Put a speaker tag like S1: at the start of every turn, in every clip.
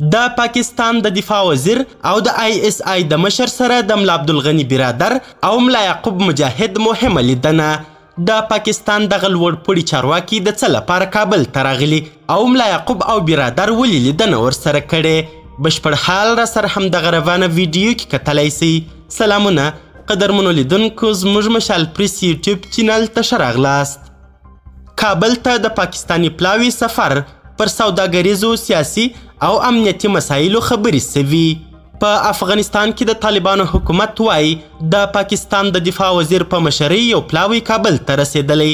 S1: د پاکستان د دفاع وزیر او د ISI د مشر سره د ملا عبدالغني برادر او ملا یعقوب مجاهد مهمه لیدنه. د پاکستان دغه لوړپوړي چارواکي د څه لپاره کابل ته راغلي او ملا یعقوب او برادر ولې لیدنه ورسره کړې؟ بشپړ حال را سره همدغه روانه ویډیو کې کتلی سئ. سلامونه قدرمنو لیدونکو، زموږ مشال پریس یوټیوب چینل ته ښه راغلاست. کابل ته د پاکستاني پلاوي سفر پر سوداګریزو، سیاسي او امنیتي مسایلو خبرې سوي. په افغانستان کې د طالبانو حکومت وایي د پاکستان د دفاع وزیر په مشرۍ یو پلاوی کابل ته رسېدلی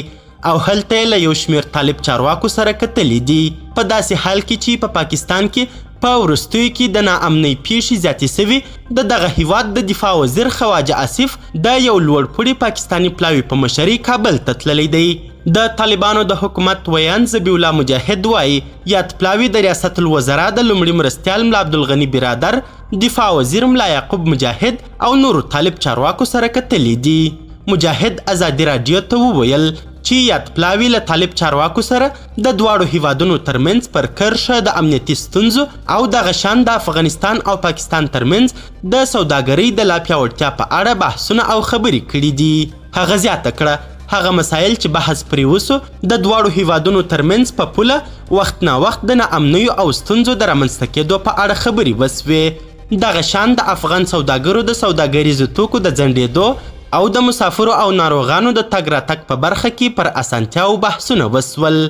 S1: او هلته یې له یو شمېر طالب چارواکو سره کتلي دي. په داسې حال کې چې په پاکستان کې په وروستیو کې د ناامنۍ پیښې زیاتې سوي، د دغه هیواد د دفاع وزیر خواجه آصف د یو لوړپوړي پاکستاني پلاوي په مشرۍ کابل ته تللی دی. د طالبانو د حکومت ویان ذبیح الله مجاهد وایي یاد پلاوي د ریاست الوزرا د لومړي مرستیال ملا عبدالغني برادر، دفاع وزیر ملا یعقوب مجاهد او نورو طالب چارواکو سره کتلي دي. مجاهد ازادي راډیو ته وویل چې یاد پلاوي له طالب چارواکو سره د دواړو هیوادونو ترمنځ پر کرښه د امنیتي ستونزو او دغه شان د افغانستان او پاکستان ترمنځ د سوداګرۍ د لا پیاوړتیا په اړه بحثونه او خبرې کړي دي. هغه زیاته کړه هغه مسایل چې بحث پرې وسو د دواړو هیوادونو ترمنځ په پوله وخت ناوخت د ناامنیو او ستونزو د رامنځته کېدو په اړه خبرې وسوې. دغه شان د افغان سوداګرو د سوداګریزو توکو د ځنډېدو او د مسافرو او ناروغانو د تګ راتګ په برخه کې پر اسانتیاو بحثونه وسول.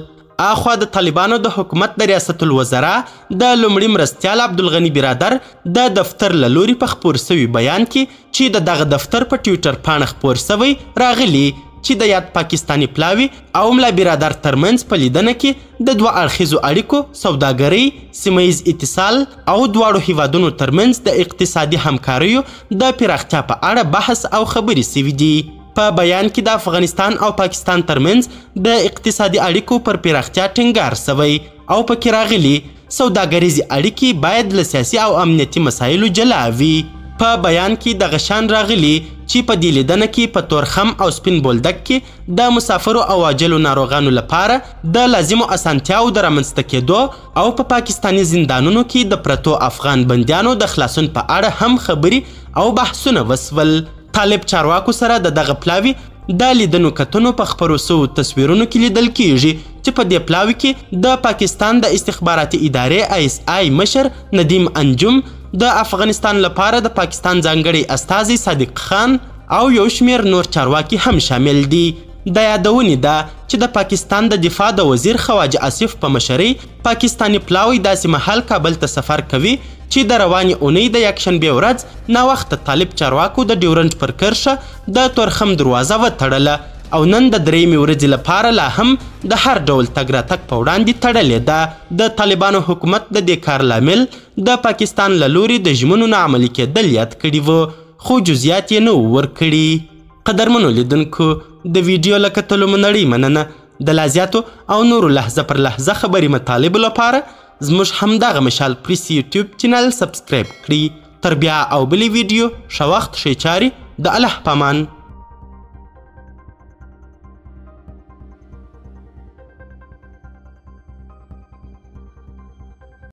S1: اخوا د طالبانو د حکومت د ریاست الوزرا د لومړي مرستیال عبدالغني برادر د دفتر له لوري په خپور سوي بیان کې چې د دغه دفتر په ټویټر پاڼه خپور سوی راغلي چې د یاد پاکستاني پلاوي او ملا برادر ترمنځ په لیدنه کې د دوه اړخیزو اړیکو، سوداګرۍ، سیمهیز اتصال او دواړو هیوادونو ترمنځ د اقتصادي همکاریو د پراختیا په اړه بحث او خبرې سوي دي. په بیان کې د افغانستان او پاکستان ترمنځ د اقتصادي اړیکو پر پراختیا ټینګار سوی او پکې راغلي سوداګریزې اړیکې باید له سیاسي او امنیتي مسایلو جلا وي. په بیان کې دغه شان راغلي چې په دې لیدنه کې په تورخم او سپین بولدک کې د مسافرو او عاجلو ناروغانو لپاره د لازمو اسانتیاو د رامنځته کېدو او په پاکستاني زندانونو کې د پرتو افغان بندیانو د خلاصون په اړه هم خبرې او بحثونه وسول. طالب چارواکو سره د دغه پلاوي د لیدنو کتنو په خپرو سوو تصویرونو کې لیدل کیږي چې په دې پلاوي کې د پاکستان د استخباراتي ادارې ISI مشر ندیم انجم، د افغانستان لپاره د پاکستان ځانګړی استازی صادق خان او یو شمېر نور چارواکي هم شامل دي. د یادونې ده چې د پاکستان د دفاع د وزیر خواجه آصف په مشرۍ پاکستاني پلاوی داسې مهال کابل ته سفر کوي چې د روانې اونۍ د یکشنبې ورځ ناوخته طالب چارواکو د ډیورنډ پر کرښه د تورخم دروازه وتړله او نن د درېیمې ورځې لپاره لا هم د هر ډول تګ راتګ په وړاندې تړلې ده. د طالبانو حکومت د دې کار لامل د پاکستان له لوري د ژمنو نه عملي کېدل یاد کړي وو، خو جزئیات یې نه وو ورکړي. قدرمنو لیدونکو، د ویډیو له کتلو مو نړۍ مننه. د لا زیاتو او نورو لحظه پر لحظه خبري مطالبو لپاره زموږ همدغه مشال پریس یوټیوب چینل سبسکرایب کړئ. تر بیا او بلې ویډیو ښه وخت، ښې چارې، د الله پامان.